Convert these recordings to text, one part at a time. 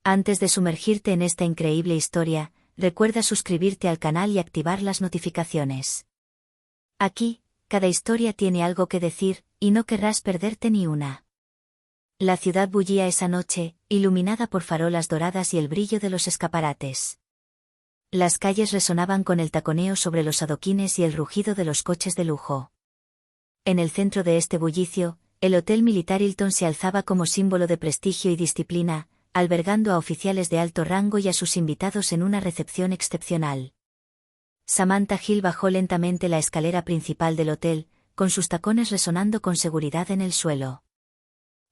Antes de sumergirte en esta increíble historia, recuerda suscribirte al canal y activar las notificaciones. Aquí, cada historia tiene algo que decir, y no querrás perderte ni una. La ciudad bullía esa noche, iluminada por farolas doradas y el brillo de los escaparates. Las calles resonaban con el taconeo sobre los adoquines y el rugido de los coches de lujo. En el centro de este bullicio, el Hotel Militar Hilton se alzaba como símbolo de prestigio y disciplina, albergando a oficiales de alto rango y a sus invitados en una recepción excepcional. Samantha Hill bajó lentamente la escalera principal del hotel, con sus tacones resonando con seguridad en el suelo.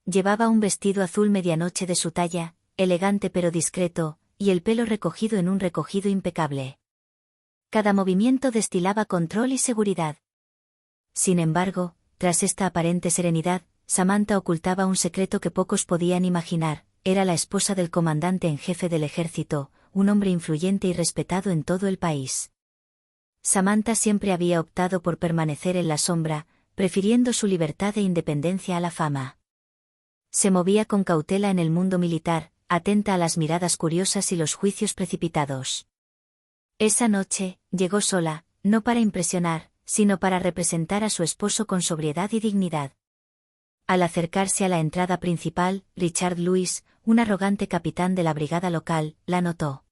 Llevaba un vestido azul medianoche de su talla, elegante pero discreto, y el pelo recogido en un recogido impecable. Cada movimiento destilaba control y seguridad. Sin embargo, tras esta aparente serenidad, Samantha ocultaba un secreto que pocos podían imaginar: era la esposa del comandante en jefe del ejército, un hombre influyente y respetado en todo el país. Samantha siempre había optado por permanecer en la sombra, prefiriendo su libertad e independencia a la fama. Se movía con cautela en el mundo militar, atenta a las miradas curiosas y los juicios precipitados. Esa noche, llegó sola, no para impresionar, sino para representar a su esposo con sobriedad y dignidad. Al acercarse a la entrada principal, Richard Lewis, un arrogante capitán de la brigada local, la notó.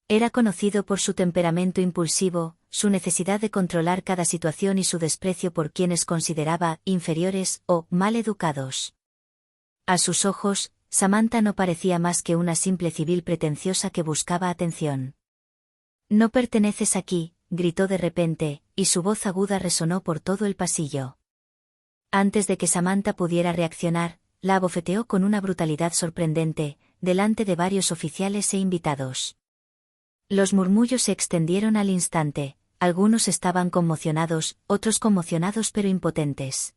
Era conocido por su temperamento impulsivo, su necesidad de controlar cada situación y su desprecio por quienes consideraba inferiores o mal educados. A sus ojos, Samantha no parecía más que una simple civil pretenciosa que buscaba atención. «No perteneces aquí», gritó de repente, y su voz aguda resonó por todo el pasillo. Antes de que Samantha pudiera reaccionar, la abofeteó con una brutalidad sorprendente, delante de varios oficiales e invitados. Los murmullos se extendieron al instante, algunos estaban conmocionados, otros conmocionados pero impotentes.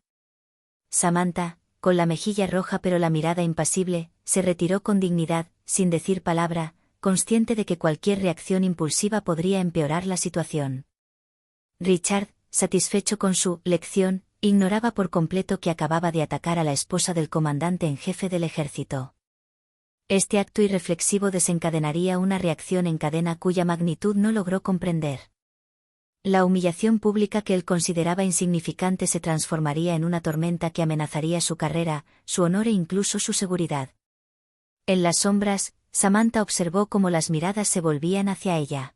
Samantha, con la mejilla roja pero la mirada impasible, se retiró con dignidad, sin decir palabra, consciente de que cualquier reacción impulsiva podría empeorar la situación. Richard, satisfecho con su lección, ignoraba por completo que acababa de atacar a la esposa del comandante en jefe del ejército. Este acto irreflexivo desencadenaría una reacción en cadena cuya magnitud no logró comprender. La humillación pública que él consideraba insignificante se transformaría en una tormenta que amenazaría su carrera, su honor e incluso su seguridad. En las sombras, Samantha observó cómo las miradas se volvían hacia ella.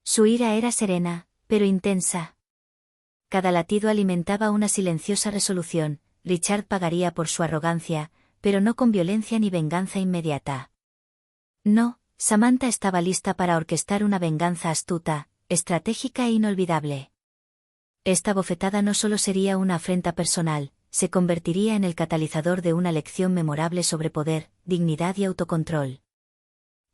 Su ira era serena, pero intensa. Cada latido alimentaba una silenciosa resolución: Richard pagaría por su arrogancia, pero no con violencia ni venganza inmediata. No, Samantha estaba lista para orquestar una venganza astuta, estratégica e inolvidable. Esta bofetada no solo sería una afrenta personal, se convertiría en el catalizador de una lección memorable sobre poder, dignidad y autocontrol.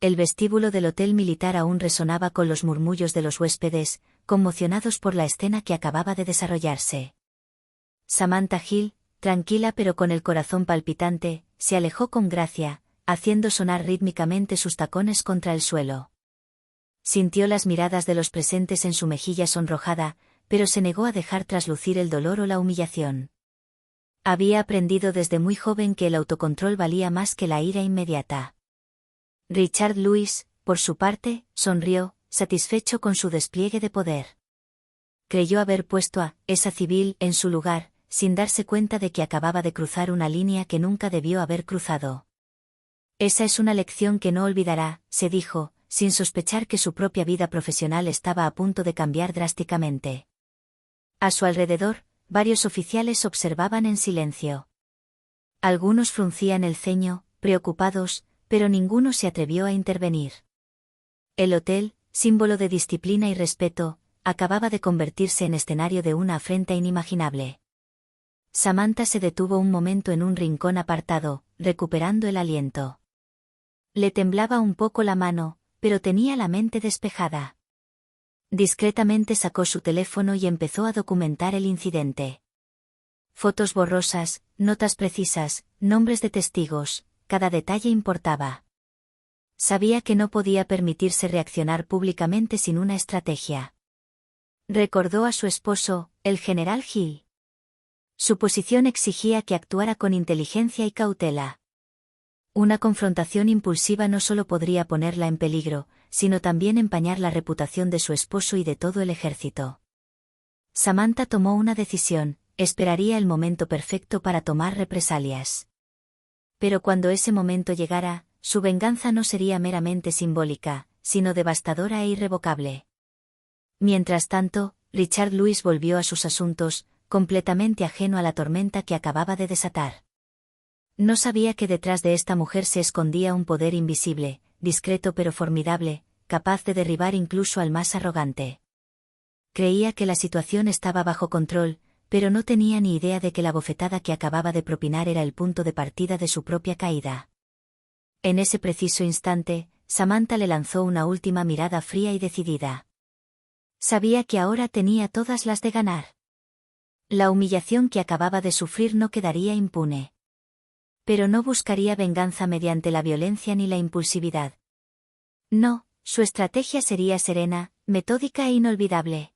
El vestíbulo del Hotel Militar aún resonaba con los murmullos de los huéspedes, conmocionados por la escena que acababa de desarrollarse. Samantha Hill, tranquila pero con el corazón palpitante, se alejó con gracia, haciendo sonar rítmicamente sus tacones contra el suelo. Sintió las miradas de los presentes en su mejilla sonrojada, pero se negó a dejar traslucir el dolor o la humillación. Había aprendido desde muy joven que el autocontrol valía más que la ira inmediata. Richard Lewis, por su parte, sonrió, satisfecho con su despliegue de poder. Creyó haber puesto a esa civil en su lugar, sin darse cuenta de que acababa de cruzar una línea que nunca debió haber cruzado. Esa es una lección que no olvidará, se dijo, sin sospechar que su propia vida profesional estaba a punto de cambiar drásticamente. A su alrededor, varios oficiales observaban en silencio. Algunos fruncían el ceño, preocupados, pero ninguno se atrevió a intervenir. El hotel, símbolo de disciplina y respeto, acababa de convertirse en escenario de una afrenta inimaginable. Samantha se detuvo un momento en un rincón apartado, recuperando el aliento. Le temblaba un poco la mano, pero tenía la mente despejada. Discretamente sacó su teléfono y empezó a documentar el incidente. Fotos borrosas, notas precisas, nombres de testigos, cada detalle importaba. Sabía que no podía permitirse reaccionar públicamente sin una estrategia. Recordó a su esposo, el general Hill. Su posición exigía que actuara con inteligencia y cautela. Una confrontación impulsiva no solo podría ponerla en peligro, sino también empañar la reputación de su esposo y de todo el ejército. Samantha tomó una decisión: esperaría el momento perfecto para tomar represalias. Pero cuando ese momento llegara, su venganza no sería meramente simbólica, sino devastadora e irrevocable. Mientras tanto, Richard Lewis volvió a sus asuntos, completamente ajeno a la tormenta que acababa de desatar. No sabía que detrás de esta mujer se escondía un poder invisible, discreto pero formidable, capaz de derribar incluso al más arrogante. Creía que la situación estaba bajo control, pero no tenía ni idea de que la bofetada que acababa de propinar era el punto de partida de su propia caída. En ese preciso instante, Samantha le lanzó una última mirada fría y decidida. Sabía que ahora tenía todas las de ganar. La humillación que acababa de sufrir no quedaría impune. Pero no buscaría venganza mediante la violencia ni la impulsividad. No, su estrategia sería serena, metódica e inolvidable.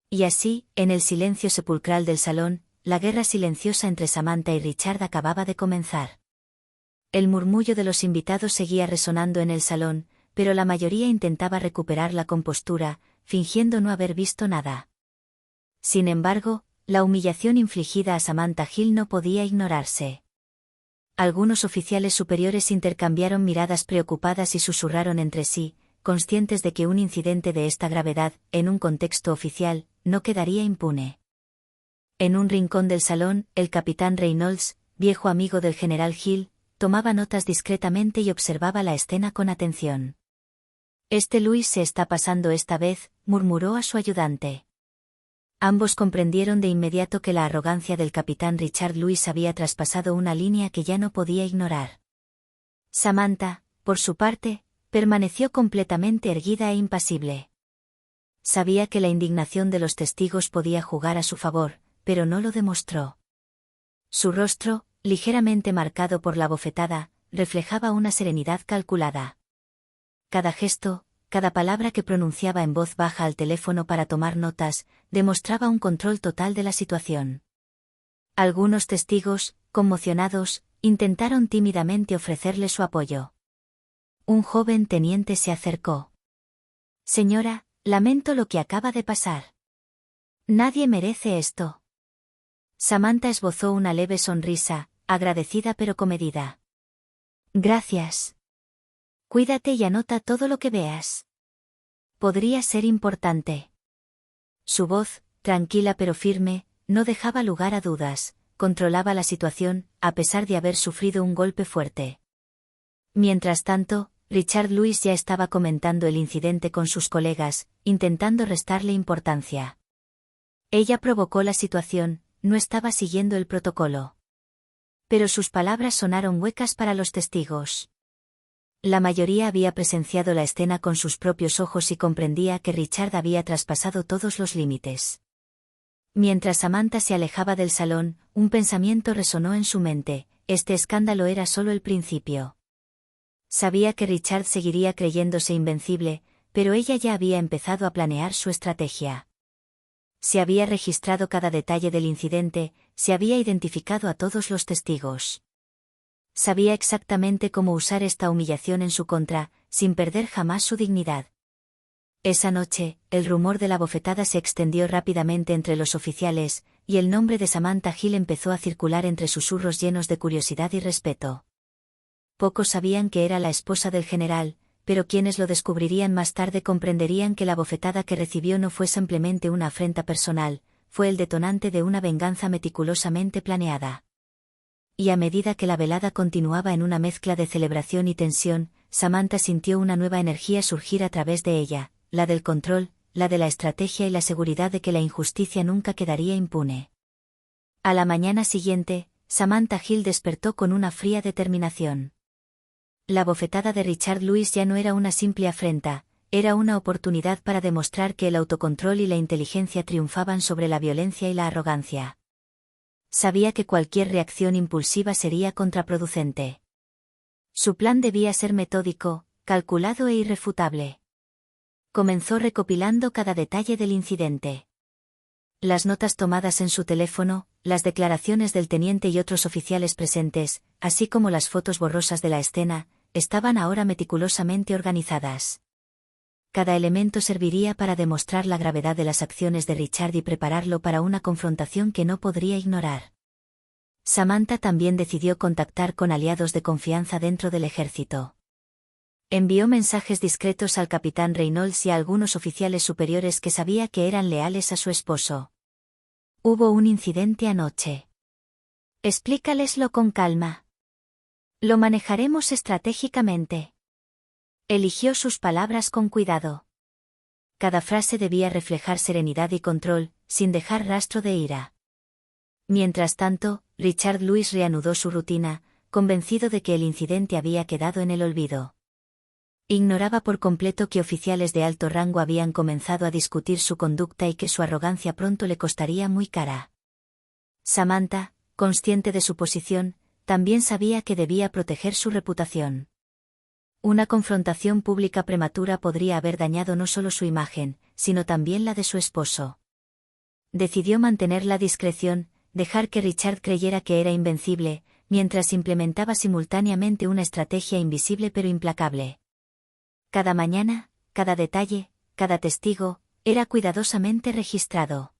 Y así, en el silencio sepulcral del salón, la guerra silenciosa entre Samantha y Richard acababa de comenzar. El murmullo de los invitados seguía resonando en el salón, pero la mayoría intentaba recuperar la compostura, fingiendo no haber visto nada. Sin embargo, la humillación infligida a Samantha Hill no podía ignorarse. Algunos oficiales superiores intercambiaron miradas preocupadas y susurraron entre sí, conscientes de que un incidente de esta gravedad, en un contexto oficial, no quedaría impune. En un rincón del salón, el capitán Reynolds, viejo amigo del general Hill, tomaba notas discretamente y observaba la escena con atención. Luis se está pasando esta vez», murmuró a su ayudante. Ambos comprendieron de inmediato que la arrogancia del capitán Richard Lewis había traspasado una línea que ya no podía ignorar. Samantha, por su parte, permaneció completamente erguida e impasible. Sabía que la indignación de los testigos podía jugar a su favor, pero no lo demostró. Su rostro, ligeramente marcado por la bofetada, reflejaba una serenidad calculada. Cada gesto, cada palabra que pronunciaba en voz baja al teléfono para tomar notas, demostraba un control total de la situación. Algunos testigos, conmocionados, intentaron tímidamente ofrecerle su apoyo. Un joven teniente se acercó. «Señora, lamento lo que acaba de pasar. Nadie merece esto». Samantha esbozó una leve sonrisa, agradecida pero comedida. «Gracias. Cuídate y anota todo lo que veas. Podría ser importante». Su voz, tranquila pero firme, no dejaba lugar a dudas, controlaba la situación, a pesar de haber sufrido un golpe fuerte. Mientras tanto, Richard Lewis ya estaba comentando el incidente con sus colegas, intentando restarle importancia. Ella provocó la situación, no estaba siguiendo el protocolo. Pero sus palabras sonaron huecas para los testigos. La mayoría había presenciado la escena con sus propios ojos y comprendía que Richard había traspasado todos los límites. Mientras Samantha se alejaba del salón, un pensamiento resonó en su mente: este escándalo era solo el principio. Sabía que Richard seguiría creyéndose invencible, pero ella ya había empezado a planear su estrategia. Se había registrado cada detalle del incidente, se había identificado a todos los testigos. Sabía exactamente cómo usar esta humillación en su contra, sin perder jamás su dignidad. Esa noche, el rumor de la bofetada se extendió rápidamente entre los oficiales, y el nombre de Samantha Hill empezó a circular entre susurros llenos de curiosidad y respeto. Pocos sabían que era la esposa del general, pero quienes lo descubrirían más tarde comprenderían que la bofetada que recibió no fue simplemente una afrenta personal, fue el detonante de una venganza meticulosamente planeada. Y a medida que la velada continuaba en una mezcla de celebración y tensión, Samantha sintió una nueva energía surgir a través de ella, la del control, la de la estrategia y la seguridad de que la injusticia nunca quedaría impune. A la mañana siguiente, Samantha Hill despertó con una fría determinación. La bofetada de Richard Lewis ya no era una simple afrenta, era una oportunidad para demostrar que el autocontrol y la inteligencia triunfaban sobre la violencia y la arrogancia. Sabía que cualquier reacción impulsiva sería contraproducente. Su plan debía ser metódico, calculado e irrefutable. Comenzó recopilando cada detalle del incidente. Las notas tomadas en su teléfono, las declaraciones del teniente y otros oficiales presentes, así como las fotos borrosas de la escena, estaban ahora meticulosamente organizadas. Cada elemento serviría para demostrar la gravedad de las acciones de Richard y prepararlo para una confrontación que no podría ignorar. Samantha también decidió contactar con aliados de confianza dentro del ejército. Envió mensajes discretos al capitán Reynolds y a algunos oficiales superiores que sabía que eran leales a su esposo. Hubo un incidente anoche. Explícaleslo con calma. Lo manejaremos estratégicamente. Eligió sus palabras con cuidado. Cada frase debía reflejar serenidad y control, sin dejar rastro de ira. Mientras tanto, Richard Lewis reanudó su rutina, convencido de que el incidente había quedado en el olvido. Ignoraba por completo que oficiales de alto rango habían comenzado a discutir su conducta y que su arrogancia pronto le costaría muy cara. Samantha, consciente de su posición, también sabía que debía proteger su reputación. Una confrontación pública prematura podría haber dañado no solo su imagen, sino también la de su esposo. Decidió mantener la discreción, dejar que Richard creyera que era invencible, mientras implementaba simultáneamente una estrategia invisible pero implacable. Cada mañana, cada detalle, cada testigo, era cuidadosamente registrado.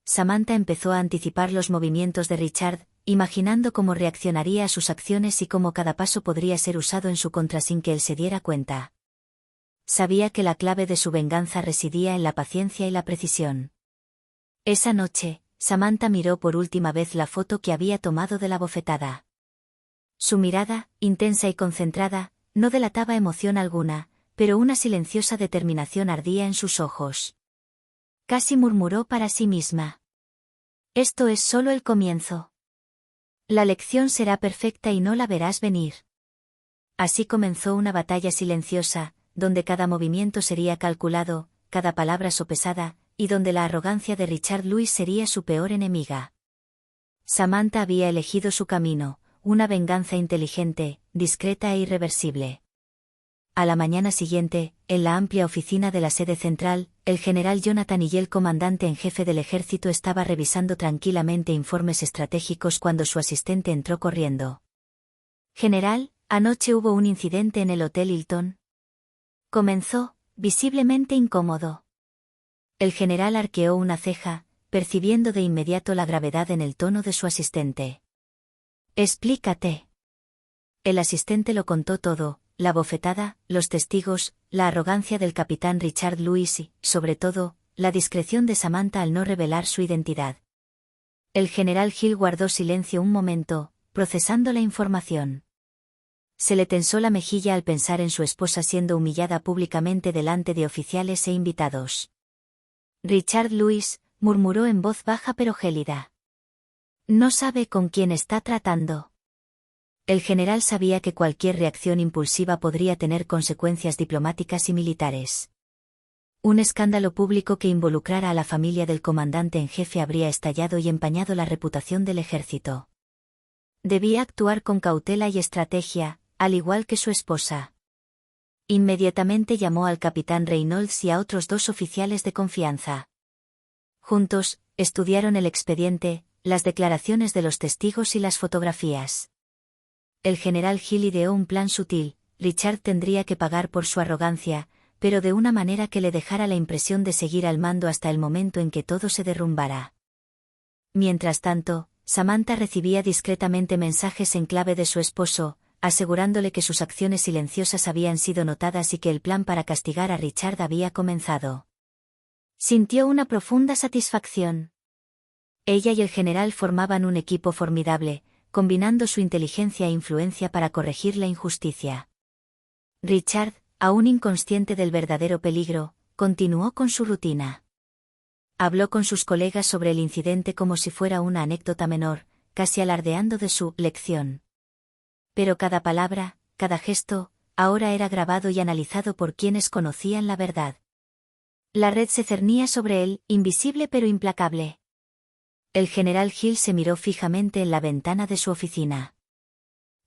Samantha empezó a anticipar los movimientos de Richard, imaginando cómo reaccionaría a sus acciones y cómo cada paso podría ser usado en su contra sin que él se diera cuenta. Sabía que la clave de su venganza residía en la paciencia y la precisión. Esa noche, Samantha miró por última vez la foto que había tomado de la bofetada. Su mirada, intensa y concentrada, no delataba emoción alguna, pero una silenciosa determinación ardía en sus ojos. Casi murmuró para sí misma. Esto es solo el comienzo. La lección será perfecta y no la verás venir. Así comenzó una batalla silenciosa, donde cada movimiento sería calculado, cada palabra sopesada, y donde la arrogancia de Richard Lewis sería su peor enemiga. Samantha había elegido su camino, una venganza inteligente, discreta e irreversible. A la mañana siguiente, en la amplia oficina de la sede central, el general Jonathan y el comandante en jefe del ejército estaba revisando tranquilamente informes estratégicos cuando su asistente entró corriendo. «General, anoche hubo un incidente en el Hotel Hilton». Comenzó, visiblemente incómodo. El general arqueó una ceja, percibiendo de inmediato la gravedad en el tono de su asistente. «Explícate». El asistente lo contó todo. La bofetada, los testigos, la arrogancia del capitán Richard Lewis y, sobre todo, la discreción de Samantha al no revelar su identidad. El general Hill guardó silencio un momento, procesando la información. Se le tensó la mejilla al pensar en su esposa siendo humillada públicamente delante de oficiales e invitados. Richard Lewis, murmuró en voz baja pero gélida. No sabe con quién está tratando. El general sabía que cualquier reacción impulsiva podría tener consecuencias diplomáticas y militares. Un escándalo público que involucrara a la familia del comandante en jefe habría estallado y empañado la reputación del ejército. Debía actuar con cautela y estrategia, al igual que su esposa. Inmediatamente llamó al capitán Reynolds y a otros 2 oficiales de confianza. Juntos, estudiaron el expediente, las declaraciones de los testigos y las fotografías. El general Hill ideó un plan sutil. Richard tendría que pagar por su arrogancia, pero de una manera que le dejara la impresión de seguir al mando hasta el momento en que todo se derrumbara. Mientras tanto, Samantha recibía discretamente mensajes en clave de su esposo, asegurándole que sus acciones silenciosas habían sido notadas y que el plan para castigar a Richard había comenzado. Sintió una profunda satisfacción. Ella y el general formaban un equipo formidable, combinando su inteligencia e influencia para corregir la injusticia. Richard, aún inconsciente del verdadero peligro, continuó con su rutina. Habló con sus colegas sobre el incidente como si fuera una anécdota menor, casi alardeando de su lección. Pero cada palabra, cada gesto, ahora era grabado y analizado por quienes conocían la verdad. La red se cernía sobre él, invisible pero implacable. El general Hill se miró fijamente en la ventana de su oficina.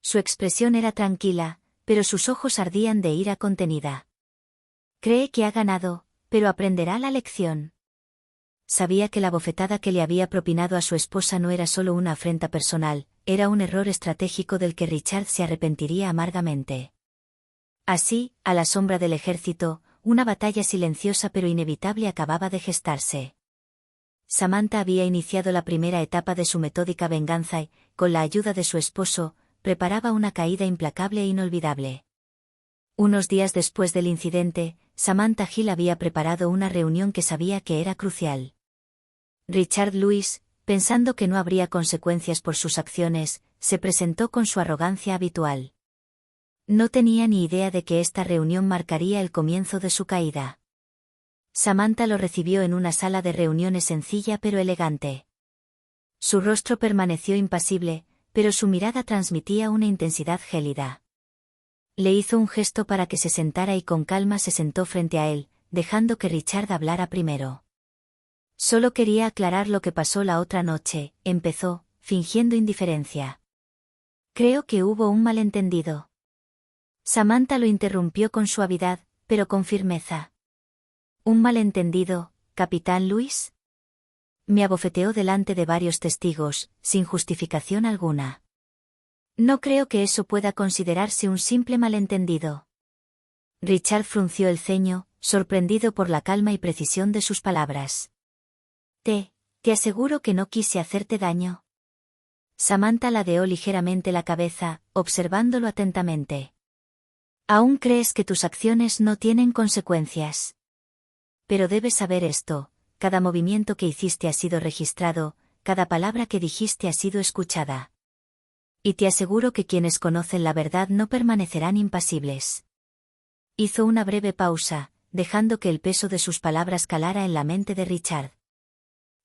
Su expresión era tranquila, pero sus ojos ardían de ira contenida. Cree que ha ganado, pero aprenderá la lección. Sabía que la bofetada que le había propinado a su esposa no era solo una afrenta personal, era un error estratégico del que Richard se arrepentiría amargamente. Así, a la sombra del ejército, una batalla silenciosa pero inevitable acababa de gestarse. Samantha había iniciado la primera etapa de su metódica venganza y, con la ayuda de su esposo, preparaba una caída implacable e inolvidable. Unos días después del incidente, Samantha Hill había preparado una reunión que sabía que era crucial. Richard Lewis, pensando que no habría consecuencias por sus acciones, se presentó con su arrogancia habitual. No tenía ni idea de que esta reunión marcaría el comienzo de su caída. Samantha lo recibió en una sala de reuniones sencilla pero elegante. Su rostro permaneció impasible, pero su mirada transmitía una intensidad gélida. Le hizo un gesto para que se sentara y con calma se sentó frente a él, dejando que Richard hablara primero. Solo quería aclarar lo que pasó la otra noche, empezó, fingiendo indiferencia. Creo que hubo un malentendido. Samantha lo interrumpió con suavidad, pero con firmeza. ¿Un malentendido, capitán Lewis? Me abofeteó delante de varios testigos, sin justificación alguna. No creo que eso pueda considerarse un simple malentendido. Richard frunció el ceño, sorprendido por la calma y precisión de sus palabras. Te aseguro que no quise hacerte daño. Samantha ladeó ligeramente la cabeza, observándolo atentamente. Aún crees que tus acciones no tienen consecuencias. Pero debes saber esto, cada movimiento que hiciste ha sido registrado, cada palabra que dijiste ha sido escuchada. Y te aseguro que quienes conocen la verdad no permanecerán impasibles. Hizo una breve pausa, dejando que el peso de sus palabras calara en la mente de Richard.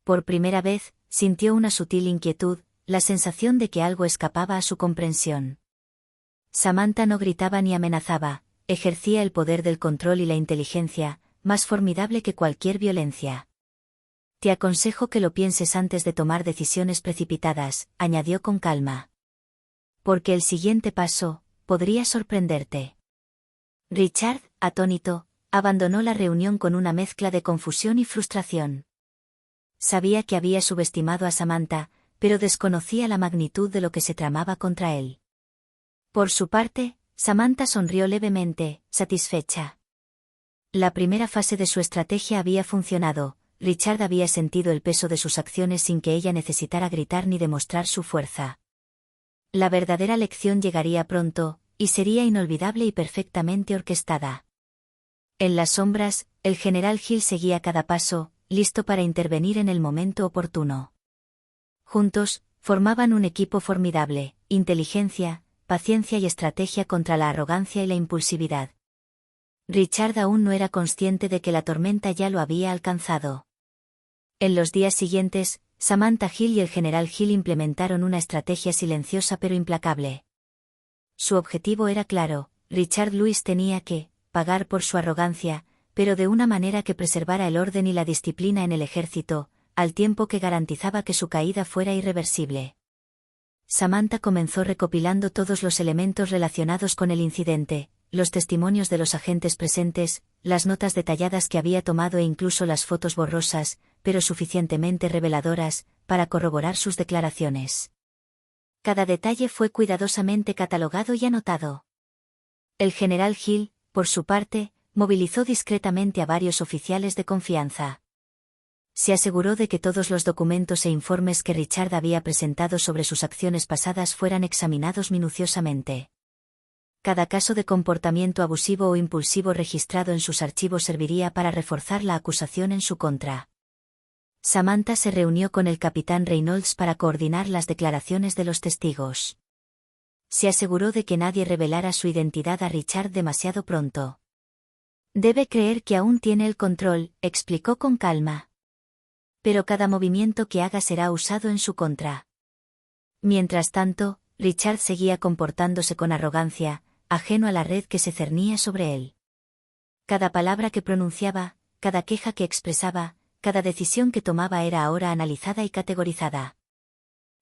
Por primera vez, sintió una sutil inquietud, la sensación de que algo escapaba a su comprensión. Samantha no gritaba ni amenazaba, ejercía el poder del control y la inteligencia, más formidable que cualquier violencia. Te aconsejo que lo pienses antes de tomar decisiones precipitadas, añadió con calma. Porque el siguiente paso, podría sorprenderte. Richard, atónito, abandonó la reunión con una mezcla de confusión y frustración. Sabía que había subestimado a Samantha, pero desconocía la magnitud de lo que se tramaba contra él. Por su parte, Samantha sonrió levemente, satisfecha. La primera fase de su estrategia había funcionado, Richard había sentido el peso de sus acciones sin que ella necesitara gritar ni demostrar su fuerza. La verdadera lección llegaría pronto, y sería inolvidable y perfectamente orquestada. En las sombras, el general Hill seguía cada paso, listo para intervenir en el momento oportuno. Juntos, formaban un equipo formidable, inteligencia, paciencia y estrategia contra la arrogancia y la impulsividad. Richard aún no era consciente de que la tormenta ya lo había alcanzado. En los días siguientes, Samantha Hill y el general Hill implementaron una estrategia silenciosa pero implacable. Su objetivo era claro, Richard Lewis tenía que pagar por su arrogancia, pero de una manera que preservara el orden y la disciplina en el ejército, al tiempo que garantizaba que su caída fuera irreversible. Samantha comenzó recopilando todos los elementos relacionados con el incidente, los testimonios de los agentes presentes, las notas detalladas que había tomado e incluso las fotos borrosas, pero suficientemente reveladoras, para corroborar sus declaraciones. Cada detalle fue cuidadosamente catalogado y anotado. El general Hill, por su parte, movilizó discretamente a varios oficiales de confianza. Se aseguró de que todos los documentos e informes que Richard había presentado sobre sus acciones pasadas fueran examinados minuciosamente. Cada caso de comportamiento abusivo o impulsivo registrado en sus archivos serviría para reforzar la acusación en su contra. Samantha se reunió con el capitán Reynolds para coordinar las declaraciones de los testigos. Se aseguró de que nadie revelara su identidad a Richard demasiado pronto. Debe creer que aún tiene el control, explicó con calma. Pero cada movimiento que haga será usado en su contra. Mientras tanto, Richard seguía comportándose con arrogancia, ajeno a la red que se cernía sobre él. Cada palabra que pronunciaba, cada queja que expresaba, cada decisión que tomaba era ahora analizada y categorizada.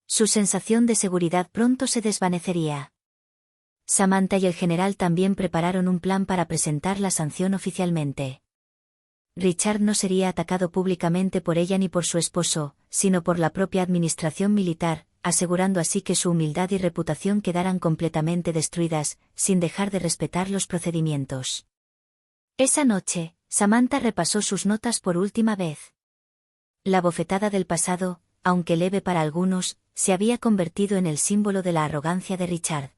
Su sensación de seguridad pronto se desvanecería. Samantha y el general también prepararon un plan para presentar la sanción oficialmente. Richard no sería atacado públicamente por ella ni por su esposo, sino por la propia administración militar, asegurando así que su humildad y reputación quedaran completamente destruidas, sin dejar de respetar los procedimientos. Esa noche, Samantha repasó sus notas por última vez. La bofetada del pasado, aunque leve para algunos, se había convertido en el símbolo de la arrogancia de Richard.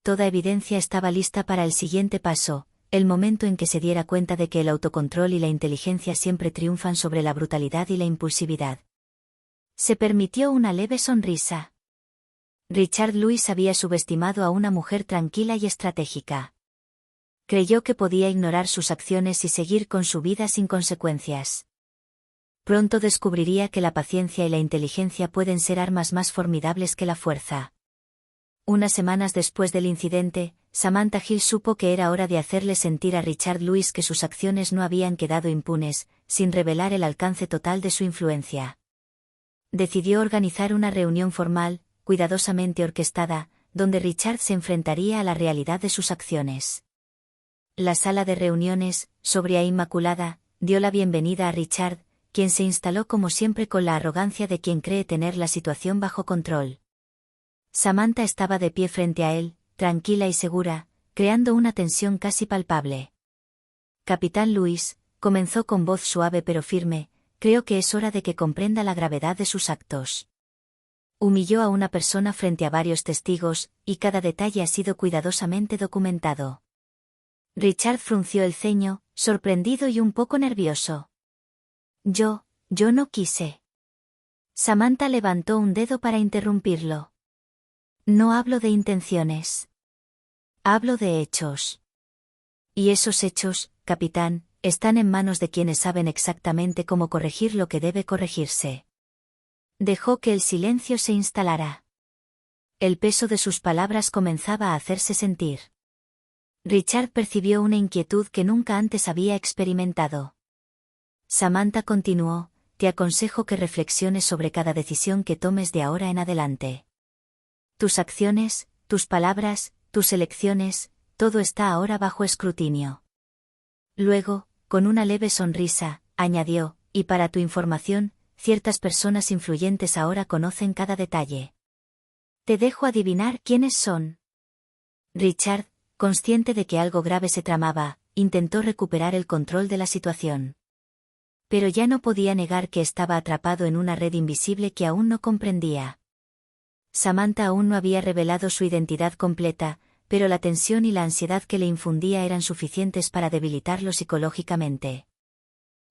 Toda evidencia estaba lista para el siguiente paso, el momento en que se diera cuenta de que el autocontrol y la inteligencia siempre triunfan sobre la brutalidad y la impulsividad. Se permitió una leve sonrisa. Richard Lewis había subestimado a una mujer tranquila y estratégica. Creyó que podía ignorar sus acciones y seguir con su vida sin consecuencias. Pronto descubriría que la paciencia y la inteligencia pueden ser armas más formidables que la fuerza. Unas semanas después del incidente, Samantha Hill supo que era hora de hacerle sentir a Richard Lewis que sus acciones no habían quedado impunes, sin revelar el alcance total de su influencia. Decidió organizar una reunión formal, cuidadosamente orquestada, donde Richard se enfrentaría a la realidad de sus acciones. La sala de reuniones, sobria e inmaculada, dio la bienvenida a Richard, quien se instaló como siempre con la arrogancia de quien cree tener la situación bajo control. Samantha estaba de pie frente a él, tranquila y segura, creando una tensión casi palpable. Capitán Lewis, comenzó con voz suave pero firme, creo que es hora de que comprenda la gravedad de sus actos. Humilló a una persona frente a varios testigos, y cada detalle ha sido cuidadosamente documentado. Richard frunció el ceño, sorprendido y un poco nervioso. Yo no quise. Samantha levantó un dedo para interrumpirlo. No hablo de intenciones. Hablo de hechos. Y esos hechos, capitán, están en manos de quienes saben exactamente cómo corregir lo que debe corregirse. Dejó que el silencio se instalara. El peso de sus palabras comenzaba a hacerse sentir. Richard percibió una inquietud que nunca antes había experimentado. Samantha continuó, te aconsejo que reflexiones sobre cada decisión que tomes de ahora en adelante. Tus acciones, tus palabras, tus elecciones, todo está ahora bajo escrutinio. Luego, con una leve sonrisa, añadió, y para tu información, ciertas personas influyentes ahora conocen cada detalle. Te dejo adivinar quiénes son. Richard, consciente de que algo grave se tramaba, intentó recuperar el control de la situación. Pero ya no podía negar que estaba atrapado en una red invisible que aún no comprendía. Samantha aún no había revelado su identidad completa, pero la tensión y la ansiedad que le infundía eran suficientes para debilitarlo psicológicamente.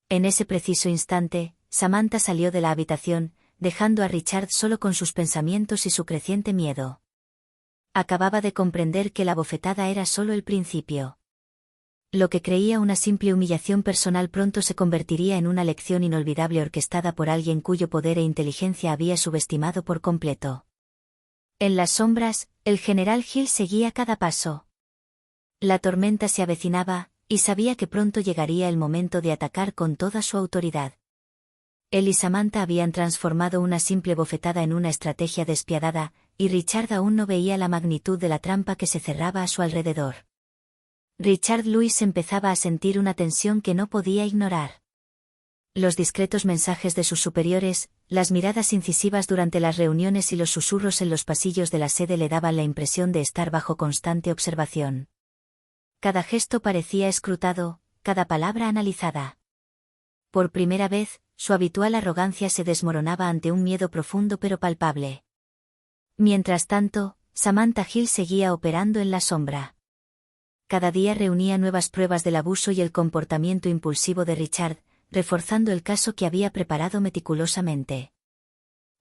En ese preciso instante, Samantha salió de la habitación, dejando a Richard solo con sus pensamientos y su creciente miedo. Acababa de comprender que la bofetada era solo el principio. Lo que creía una simple humillación personal pronto se convertiría en una lección inolvidable orquestada por alguien cuyo poder e inteligencia había subestimado por completo. En las sombras, el general Hill seguía cada paso. La tormenta se avecinaba, y sabía que pronto llegaría el momento de atacar con toda su autoridad. Él y Samantha habían transformado una simple bofetada en una estrategia despiadada, y Richard aún no veía la magnitud de la trampa que se cerraba a su alrededor. Richard Lewis empezaba a sentir una tensión que no podía ignorar. Los discretos mensajes de sus superiores, las miradas incisivas durante las reuniones y los susurros en los pasillos de la sede le daban la impresión de estar bajo constante observación. Cada gesto parecía escrutado, cada palabra analizada. Por primera vez, su habitual arrogancia se desmoronaba ante un miedo profundo pero palpable. Mientras tanto, Samantha Hill seguía operando en la sombra. Cada día reunía nuevas pruebas del abuso y el comportamiento impulsivo de Richard, reforzando el caso que había preparado meticulosamente.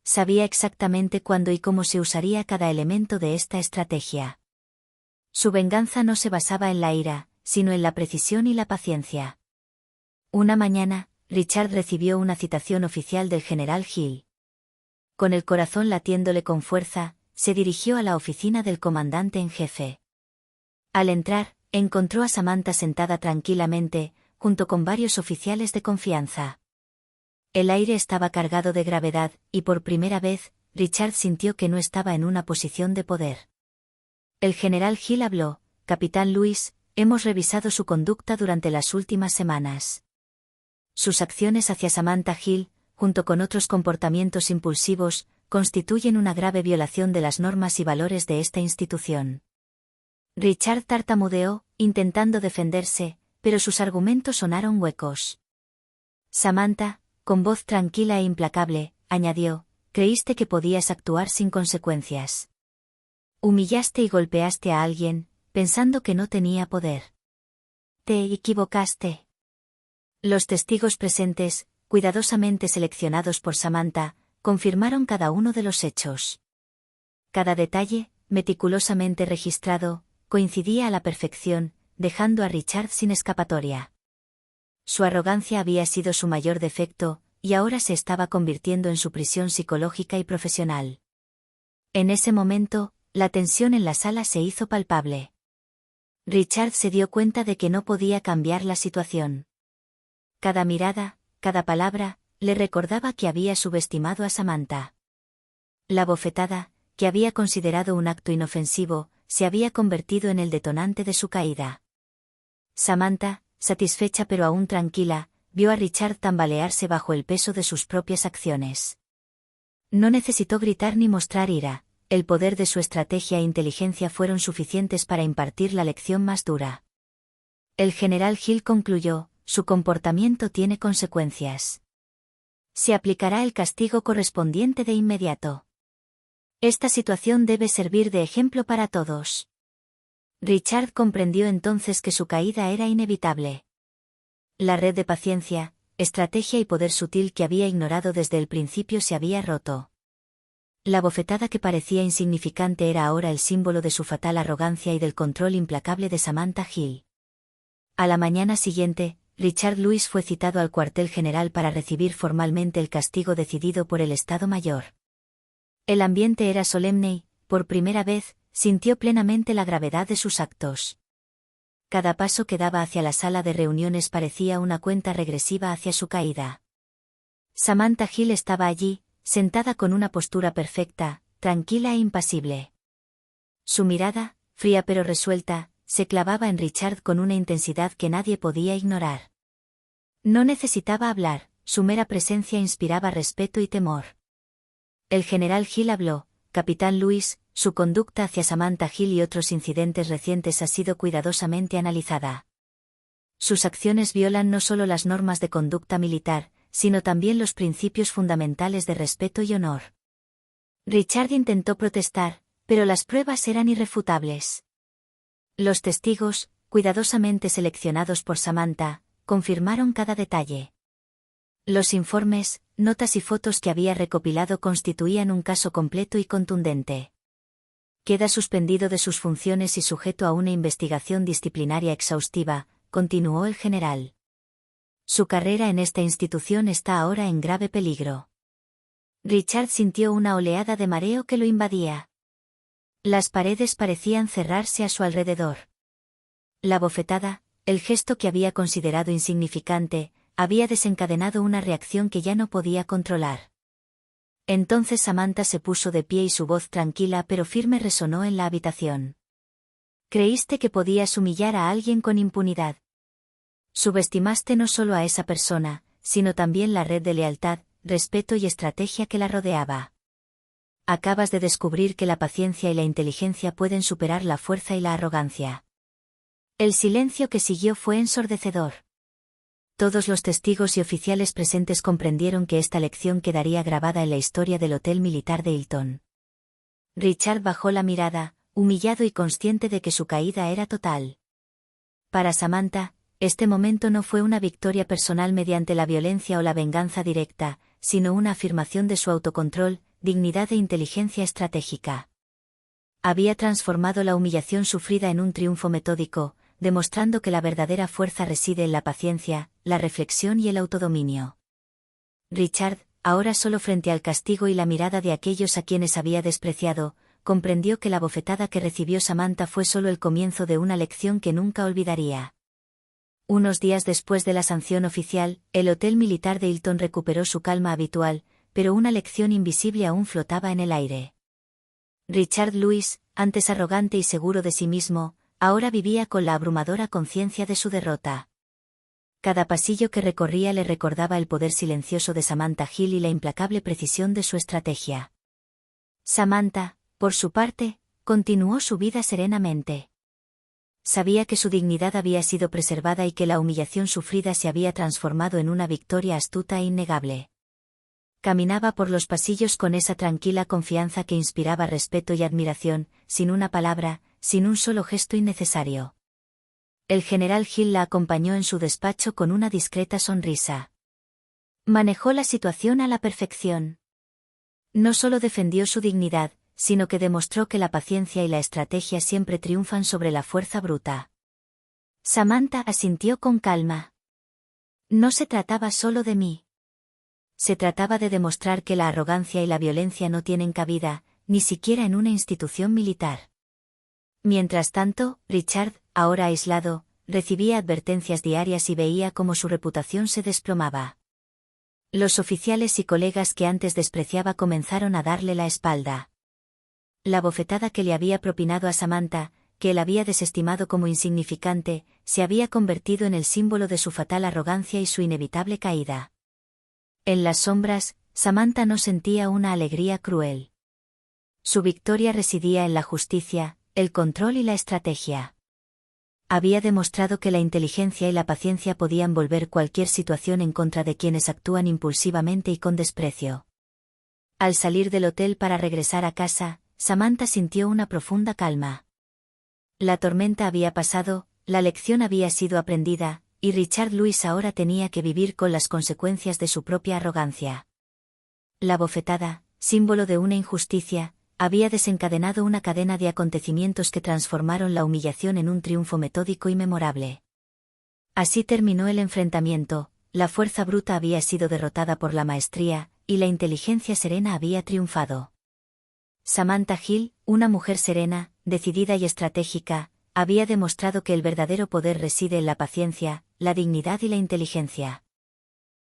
Sabía exactamente cuándo y cómo se usaría cada elemento de esta estrategia. Su venganza no se basaba en la ira, sino en la precisión y la paciencia. Una mañana, Richard recibió una citación oficial del general Hill. Con el corazón latiéndole con fuerza, se dirigió a la oficina del comandante en jefe. Al entrar, encontró a Samantha sentada tranquilamente, junto con varios oficiales de confianza. El aire estaba cargado de gravedad, y por primera vez, Richard sintió que no estaba en una posición de poder. El general Hill habló, Capitán Lewis, hemos revisado su conducta durante las últimas semanas. Sus acciones hacia Samantha Hill, junto con otros comportamientos impulsivos, constituyen una grave violación de las normas y valores de esta institución. Richard tartamudeó, intentando defenderse, pero sus argumentos sonaron huecos. Samantha, con voz tranquila e implacable, añadió, creíste que podías actuar sin consecuencias. Humillaste y golpeaste a alguien, pensando que no tenía poder. Te equivocaste. Los testigos presentes, cuidadosamente seleccionados por Samantha, confirmaron cada uno de los hechos. Cada detalle, meticulosamente registrado, coincidía a la perfección, dejando a Richard sin escapatoria. Su arrogancia había sido su mayor defecto, y ahora se estaba convirtiendo en su prisión psicológica y profesional. En ese momento, la tensión en la sala se hizo palpable. Richard se dio cuenta de que no podía cambiar la situación. Cada mirada, cada palabra, le recordaba que había subestimado a Samantha. La bofetada, que había considerado un acto inofensivo, se había convertido en el detonante de su caída. Samantha, satisfecha pero aún tranquila, vio a Richard tambalearse bajo el peso de sus propias acciones. No necesitó gritar ni mostrar ira, el poder de su estrategia e inteligencia fueron suficientes para impartir la lección más dura. El general Hill concluyó, su comportamiento tiene consecuencias. Se aplicará el castigo correspondiente de inmediato. Esta situación debe servir de ejemplo para todos. Richard comprendió entonces que su caída era inevitable. La red de paciencia, estrategia y poder sutil que había ignorado desde el principio se había roto. La bofetada que parecía insignificante era ahora el símbolo de su fatal arrogancia y del control implacable de Samantha Hill. A la mañana siguiente, Richard Lewis fue citado al cuartel general para recibir formalmente el castigo decidido por el Estado Mayor. El ambiente era solemne y, por primera vez, sintió plenamente la gravedad de sus actos. Cada paso que daba hacia la sala de reuniones parecía una cuenta regresiva hacia su caída. Samantha Hill estaba allí, sentada con una postura perfecta, tranquila e impasible. Su mirada, fría pero resuelta, se clavaba en Richard con una intensidad que nadie podía ignorar. No necesitaba hablar, su mera presencia inspiraba respeto y temor. El general Hill habló, Capitán Lewis, su conducta hacia Samantha Hill y otros incidentes recientes ha sido cuidadosamente analizada. Sus acciones violan no solo las normas de conducta militar, sino también los principios fundamentales de respeto y honor. Richard intentó protestar, pero las pruebas eran irrefutables. Los testigos, cuidadosamente seleccionados por Samantha, confirmaron cada detalle. Los informes, notas y fotos que había recopilado constituían un caso completo y contundente. Queda suspendido de sus funciones y sujeto a una investigación disciplinaria exhaustiva, continuó el general. Su carrera en esta institución está ahora en grave peligro. Richard sintió una oleada de mareo que lo invadía. Las paredes parecían cerrarse a su alrededor. La bofetada, el gesto que había considerado insignificante, había desencadenado una reacción que ya no podía controlar. Entonces Samantha se puso de pie y su voz tranquila pero firme resonó en la habitación. Creíste que podías humillar a alguien con impunidad. Subestimaste no solo a esa persona, sino también la red de lealtad, respeto y estrategia que la rodeaba. Acabas de descubrir que la paciencia y la inteligencia pueden superar la fuerza y la arrogancia. El silencio que siguió fue ensordecedor. Todos los testigos y oficiales presentes comprendieron que esta lección quedaría grabada en la historia del Hotel Militar de Hilton. Richard bajó la mirada, humillado y consciente de que su caída era total. Para Samantha, este momento no fue una victoria personal mediante la violencia o la venganza directa, sino una afirmación de su autocontrol, dignidad e inteligencia estratégica. Había transformado la humillación sufrida en un triunfo metódico, demostrando que la verdadera fuerza reside en la paciencia, la reflexión y el autodominio. Richard, ahora solo frente al castigo y la mirada de aquellos a quienes había despreciado, comprendió que la bofetada que recibió Samantha fue solo el comienzo de una lección que nunca olvidaría. Unos días después de la sanción oficial, el Hotel Militar de Hilton recuperó su calma habitual, pero una lección invisible aún flotaba en el aire. Richard Lewis, antes arrogante y seguro de sí mismo, ahora vivía con la abrumadora conciencia de su derrota. Cada pasillo que recorría le recordaba el poder silencioso de Samantha Hill y la implacable precisión de su estrategia. Samantha, por su parte, continuó su vida serenamente. Sabía que su dignidad había sido preservada y que la humillación sufrida se había transformado en una victoria astuta e innegable. Caminaba por los pasillos con esa tranquila confianza que inspiraba respeto y admiración, sin una palabra, sin un solo gesto innecesario. El general Hill la acompañó en su despacho con una discreta sonrisa. Manejó la situación a la perfección. No solo defendió su dignidad, sino que demostró que la paciencia y la estrategia siempre triunfan sobre la fuerza bruta. Samantha asintió con calma. No se trataba solo de mí. Se trataba de demostrar que la arrogancia y la violencia no tienen cabida, ni siquiera en una institución militar. Mientras tanto, Richard, ahora aislado, recibía advertencias diarias y veía cómo su reputación se desplomaba. Los oficiales y colegas que antes despreciaba comenzaron a darle la espalda. La bofetada que le había propinado a Samantha, que él había desestimado como insignificante, se había convertido en el símbolo de su fatal arrogancia y su inevitable caída. En las sombras, Samantha no sentía una alegría cruel. Su victoria residía en la justicia, el control y la estrategia. Había demostrado que la inteligencia y la paciencia podían volver cualquier situación en contra de quienes actúan impulsivamente y con desprecio. Al salir del hotel para regresar a casa, Samantha sintió una profunda calma. La tormenta había pasado, la lección había sido aprendida, y Richard Lewis ahora tenía que vivir con las consecuencias de su propia arrogancia. La bofetada, símbolo de una injusticia, había desencadenado una cadena de acontecimientos que transformaron la humillación en un triunfo metódico y memorable. Así terminó el enfrentamiento, la fuerza bruta había sido derrotada por la maestría, y la inteligencia serena había triunfado. Samantha Hill, una mujer serena, decidida y estratégica, había demostrado que el verdadero poder reside en la paciencia, la dignidad y la inteligencia.